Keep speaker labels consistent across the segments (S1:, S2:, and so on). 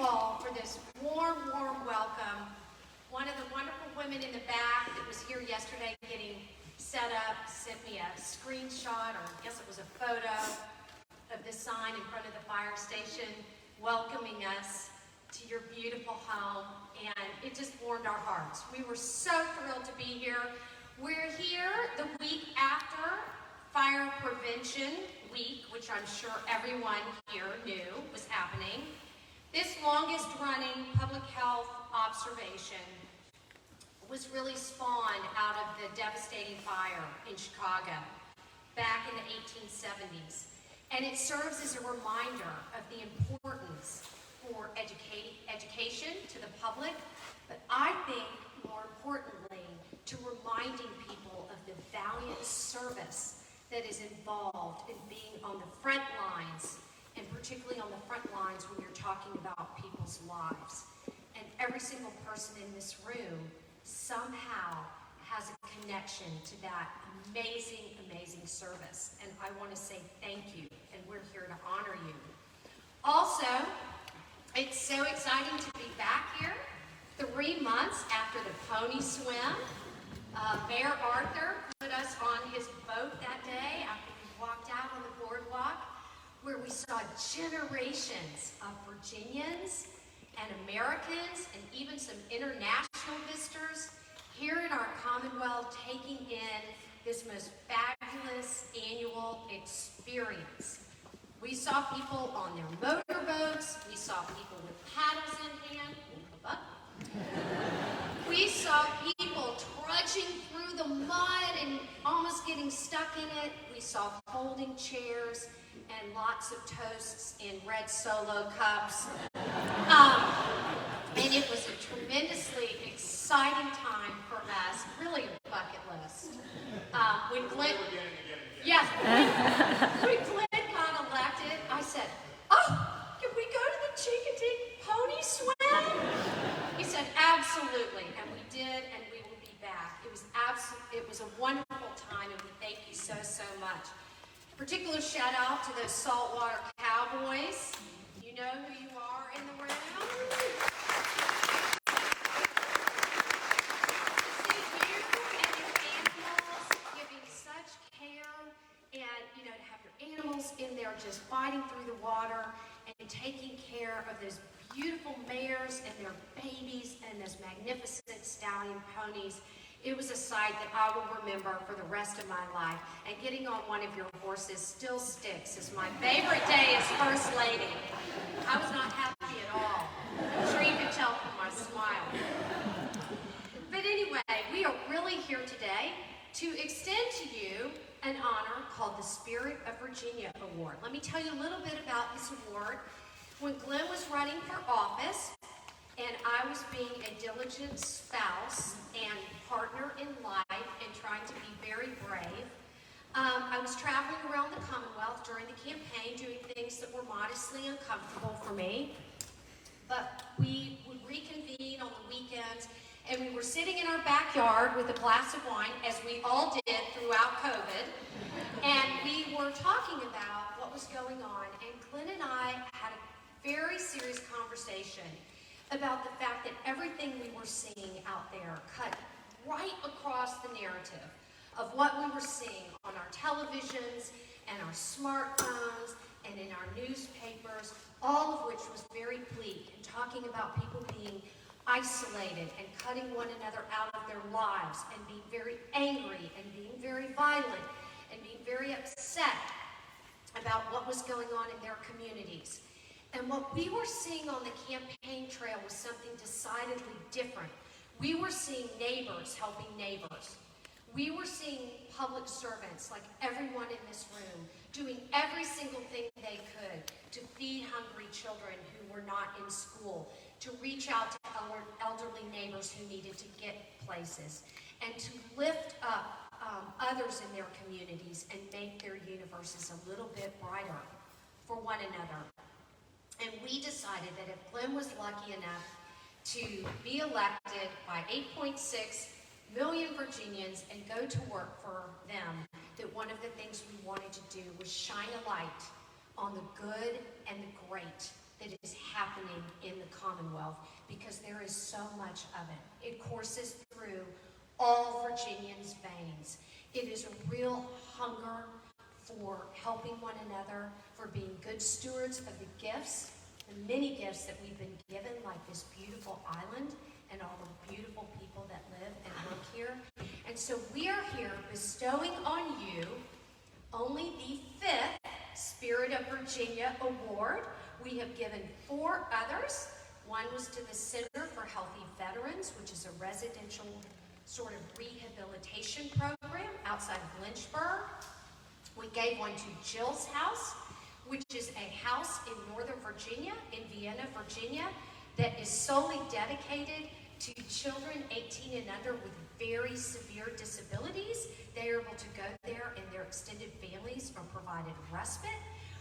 S1: all for this warm, warm welcome. One of the wonderful women in the back that was here yesterday getting set up sent me a screenshot, or I guess it was a photo, of the sign in front of the fire station welcoming us to your beautiful home, and it just warmed our hearts. We were so thrilled to be here. We're here the week after Fire Prevention Week, which I'm sure everyone here knew was happening. This longest running public health observation was really spawned out of the devastating fire in Chicago back in the 1870s. And it serves as a reminder of the importance for education to the public, but I think more importantly, to reminding people of the valiant service that is involved in being on the front lines, and particularly on the front lines when you're talking about people's lives. And every single person in this room somehow has a connection to that amazing, amazing service. And I want to say thank you, and we're here to honor you. Also, it's so exciting to be back here 3 months after the pony swim. Mayor Arthur put us on his boat that day after we walked out on the boardwalk, where we saw generations of Virginians and Americans and even some international visitors here in our Commonwealth taking in this most fabulous annual experience. We saw people on their motorboats, we saw people with paddles in hand, we saw people trudging through the mud and almost getting stuck in it. We saw folding chairs and lots of toasts in red Solo cups. And it was a tremendously exciting time for us, really a bucket list. When Glenn got elected, I said, "Oh, can we go to the Chincoteague pony swim?" He said, "Absolutely," and we did, and we will be back. It was a wonderful time, and we thank you so, so much. A particular shout out to those Saltwater Cowboys. You know who you are in the room. To have your animals in there just fighting through the water and taking care of those beautiful mares and their babies and those magnificent stallion ponies. It was a sight that I will remember for the rest of my life. And getting on one of your horses still sticks as my favorite day as First Lady. I was not happy at all. I'm sure you can tell from my smile. But anyway, we are really here today to extend to you an honor called the Spirit of Virginia Award. Let me tell you a little bit about this award. When Glenn was running for office, and I was being a diligent spouse and partner in life and trying to be very brave, I was traveling around the Commonwealth during the campaign doing things that were modestly uncomfortable for me. But we would reconvene on the weekends, and we were sitting in our backyard with a glass of wine, as we all did throughout COVID, and we were talking about what was going on, and Glenn and I had a very serious conversation about the fact that everything we were seeing out there cut right across the narrative of what we were seeing on our televisions and our smartphones and in our newspapers, all of which was very bleak and talking about people being isolated and cutting one another out of their lives and being very angry and being very violent and being very upset about what was going on in their communities. And what we were seeing on the campaign trail was something decidedly different. We were seeing neighbors helping neighbors. We were seeing public servants, like everyone in this room, doing every single thing they could to feed hungry children who were not in school, to reach out to elderly neighbors who needed to get places, and to lift up others in their communities and make their universes a little bit brighter for one another. And we decided that if Glenn was lucky enough to be elected by 8.6 million Virginians and go to work for them, that one of the things we wanted to do was shine a light on the good and the great that is happening in the Commonwealth because there is so much of it. It courses through all Virginians' veins. It is a real hunger for helping one another, for being good stewards of the gifts, the many gifts that we've been given, like this beautiful island and all the beautiful people that live and work here. And so we are here bestowing on you only the 5th Spirit of Virginia Award. We have given 4 others. One was to the Center for Healthy Veterans, which is a residential sort of rehabilitation program outside of Lynchburg. We gave one to Jill's House, which is a house in Northern Virginia, in Vienna, Virginia, that is solely dedicated to children 18 and under with very severe disabilities. They are able to go there and their extended families are provided respite.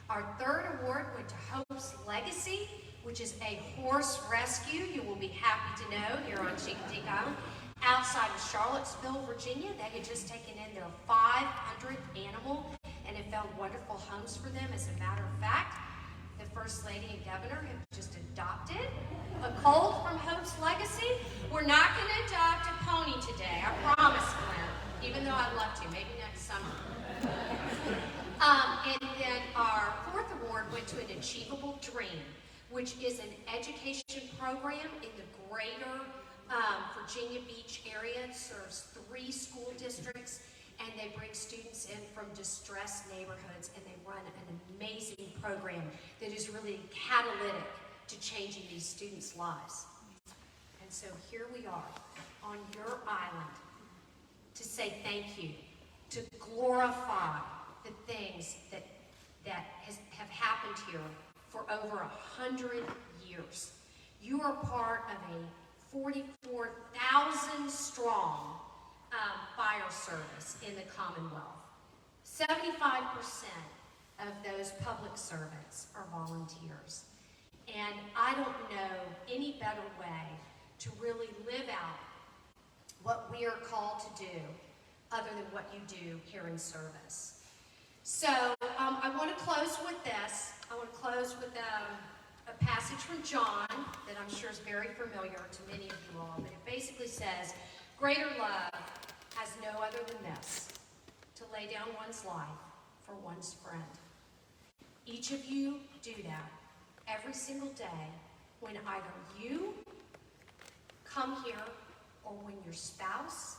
S1: Our 3rd award went to Hope's Legacy, which is a horse rescue, you will be happy to know, here on Chincoteague Island, outside of Charlottesville, Virginia. They had just taken in their 500th animal and have found wonderful homes for them. As a matter of fact, the First Lady and Governor have just adopted a colt from Hope's Legacy. We're not going to adopt a pony today, I promise, Glenn, even though I'd love to, maybe next summer. And then our 4th award went to an Achievable Dream, which is an education program in the greater Virginia Beach area. It serves 3 school districts, and they bring students in from distressed neighborhoods, and they run an amazing program that is really catalytic to changing these students' lives. And so here we are on your island to say thank you, to glorify the things that have happened here for over 100 years. You are part of a 44,000 strong fire service in the Commonwealth. 75% of those public servants are volunteers. And I don't know any better way to really live out what we are called to do other than what you do here in service. So I want to close with this. I want to close with a passage from John that I'm sure is very familiar to many of you all. But it basically says, greater love has no other than this, to lay down one's life for one's friend. Each of you do that every single day when either you come here or when your spouse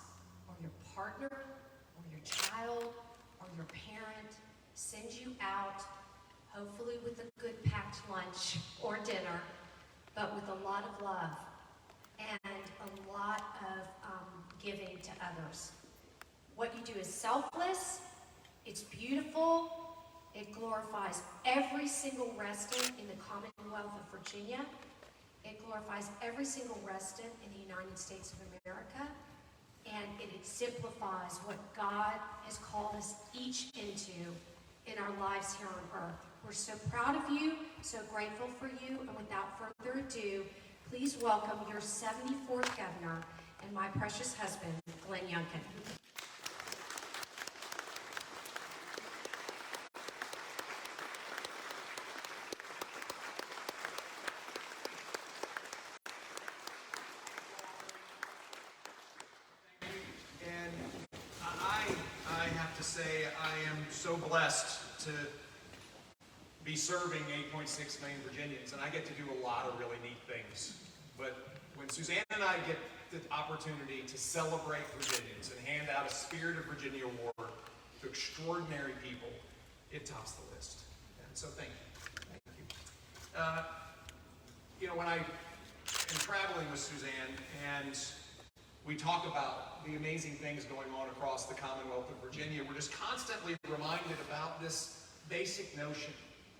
S1: or your partner or your child or your parent sends you out, hopefully with a good packed lunch or dinner, but with a lot of love and a lot of giving to others. What you do is selfless, it's beautiful, it glorifies every single resident in the Commonwealth of Virginia. It glorifies every single resident in the United States of America. And it exemplifies what God has called us each into in our lives here on earth. We're so proud of you, so grateful for you, and without further ado, please welcome your 74th governor and my precious husband, Glenn Youngkin.
S2: Say I am so blessed to be serving 8.6 million Virginians, and I get to do a lot of really neat things. But when Suzanne and I get the opportunity to celebrate Virginians and hand out a Spirit of Virginia Award to extraordinary people, it tops the list. And so thank you. You know, when I am traveling with Suzanne and we talk about the amazing things going on across the Commonwealth of Virginia, we're just constantly reminded about this basic notion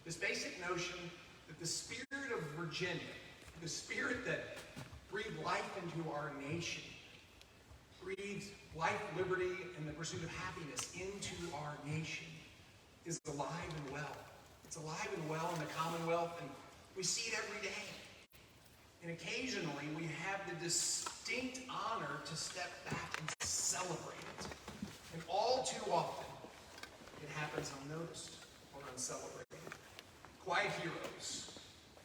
S2: that the spirit of Virginia, the spirit that breathed life into our nation, breathed life, liberty, and the pursuit of happiness into our nation, is alive and well. It's alive and well in the Commonwealth, and we see it every day. And occasionally, we have the distinct honor to step back and celebrate it. And all too often, it happens unnoticed or uncelebrated. Quiet heroes,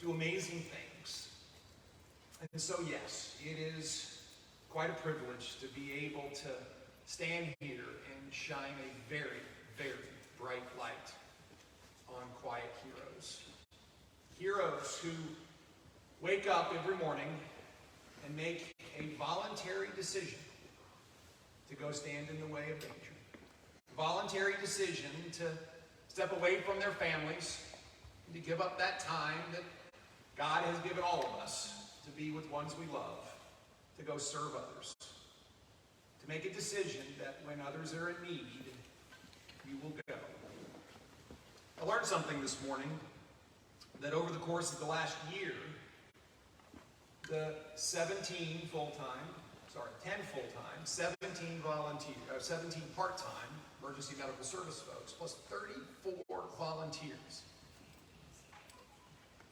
S2: do amazing things. And so, yes, it is quite a privilege to be able to stand here and shine a very, very bright light on quiet heroes. Heroes who wake up every morning and make a voluntary decision to go stand in the way of danger. A voluntary decision to step away from their families and to give up that time that God has given all of us to be with ones we love, to go serve others, to make a decision that when others are in need, you will go. I learned something this morning, that over the course of the last year, the 10 full-time, 17 part-time emergency medical service folks, plus 34 volunteers,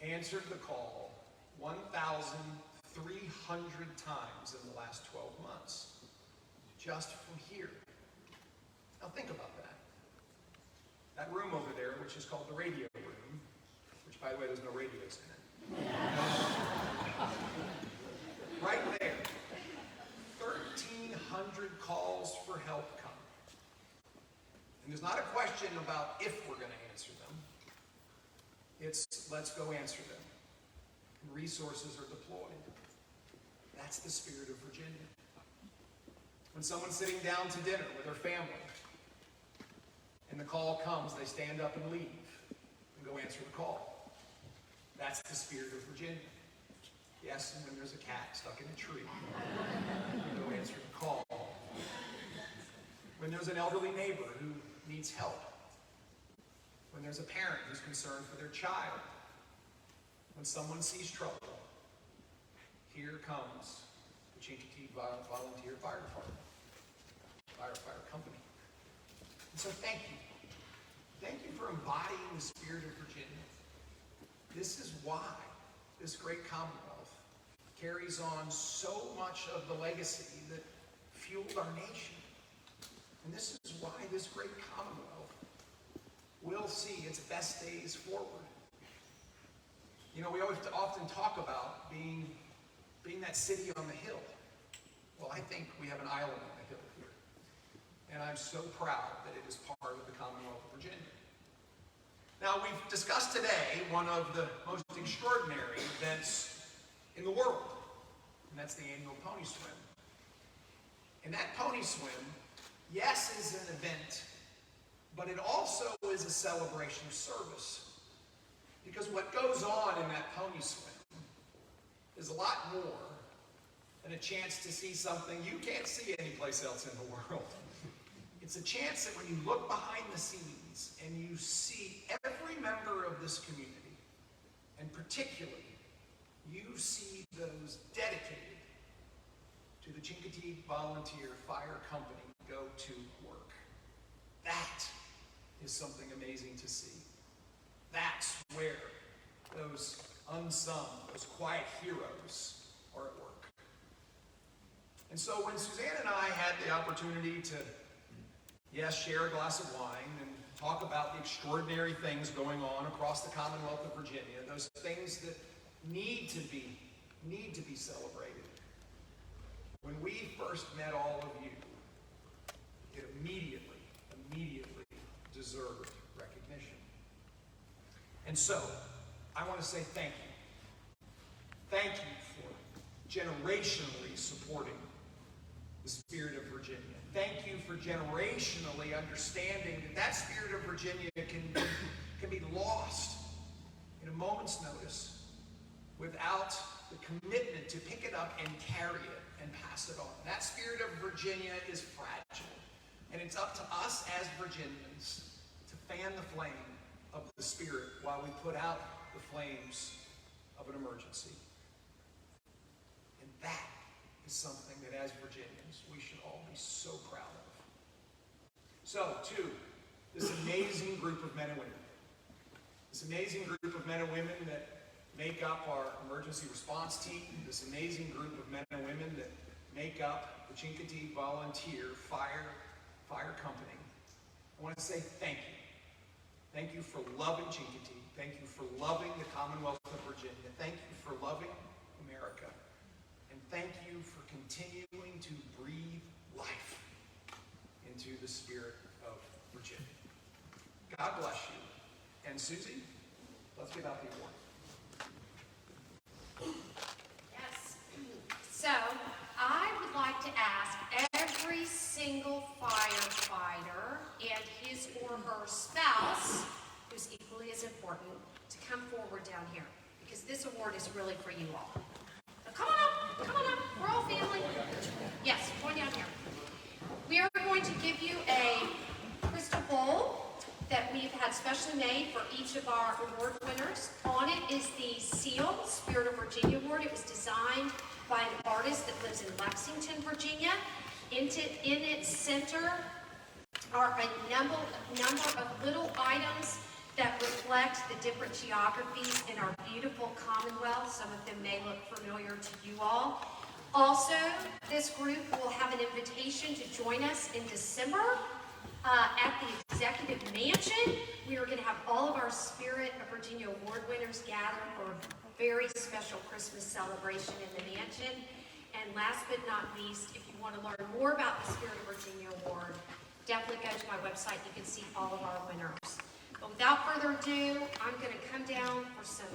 S2: answered the call 1,300 times in the last 12 months, just from here. Now think about that. That room over there, which is called the radio room, which, by the way, there's no radios in it. Right there, 1,300 calls for help come. And there's not a question about if we're going to answer them. It's let's go answer them. And resources are deployed. That's the spirit of Virginia. When someone's sitting down to dinner with their family, and the call comes, they stand up and leave and go answer the call. That's the spirit of Virginia. Yes, and when there's a cat stuck in a tree, you go answer the call. When there's an elderly neighbor who needs help. When there's a parent who's concerned for their child. When someone sees trouble, here comes the Chincoteague Volunteer Fire Department, firefighter company. And so thank you. Thank you for embodying the spirit of Virginia. This is why this great Commonwealth carries on so much of the legacy that fueled our nation. And this is why this great Commonwealth will see its best days forward. You know, we always often talk about being that city on the hill. Well, I think we have an island on the hill here. And I'm so proud that it is part of the Commonwealth of Virginia. Now, we've discussed today one of the most extraordinary events in the world, and that's the annual pony swim. And that pony swim, yes, is an event, but it also is a celebration of service. Because what goes on in that pony swim is a lot more than a chance to see something you can't see anyplace else in the world. It's a chance that when you look behind the scenes and you see every member of this community, and particularly you see those dedicated to the Chincoteague Volunteer Fire Company go to work. That is something amazing to see. That's where those unsung, those quiet heroes are at work. And so when Suzanne and I had the opportunity to, yes, share a glass of wine and talk about the extraordinary things going on across the Commonwealth of Virginia, those things that need to be celebrated. When we first met all of you, it immediately deserved recognition. And so, I want to say thank you. Thank you for generationally supporting the spirit of Virginia. Thank you for generationally understanding that spirit of Virginia can be lost in a moment's notice without the commitment to pick it up and carry it and pass it on. That spirit of Virginia is fragile. And it's up to us as Virginians to fan the flame of the spirit while we put out the flames of an emergency. And that is something that as Virginians we should all be so proud of. So, to this amazing group of men and women, this amazing group of men and women that make up our emergency response team, this amazing group of men and women that make up the Chincoteague Volunteer Fire Company, I want to say thank you. Thank you for loving Chincoteague. Thank you for loving the Commonwealth of Virginia. Virginia. Thank you for loving America. And thank you for continuing to breathe life into the spirit of Virginia. God bless you. And Susie, let's give out the award.
S1: Yes. So, I would like to ask every single firefighter and his or her spouse, who's equally as important, to come forward down here, because this award is really for you all. So come on up, we're all family. Yes, come on down here. We are going to give you a crystal bowl that we've had specially made for each of our award winners. On it is the SEAL, Spirit of Virginia Award. It was designed by an artist that lives in Lexington, Virginia. In its center are a number of little items that reflect the different geographies in our beautiful Commonwealth. Some of them may look familiar to you all. Also, this group will have an invitation to join us in December at the Executive Mansion. We are going to have all of our Spirit of Virginia Award winners gather for a very special Christmas celebration in the mansion. And last but not least, if you want to learn more about the Spirit of Virginia Award, definitely go to my website. You can see all of our winners. But without further ado, I'm going to come down for some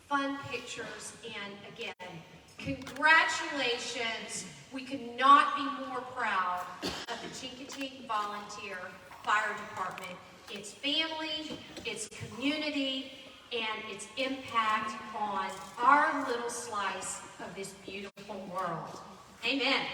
S1: fun pictures. And again, congratulations. We could not be more proud of the Chincoteague Volunteer Fire Department, its family, its community, and its impact on our little slice of this beautiful world. Amen.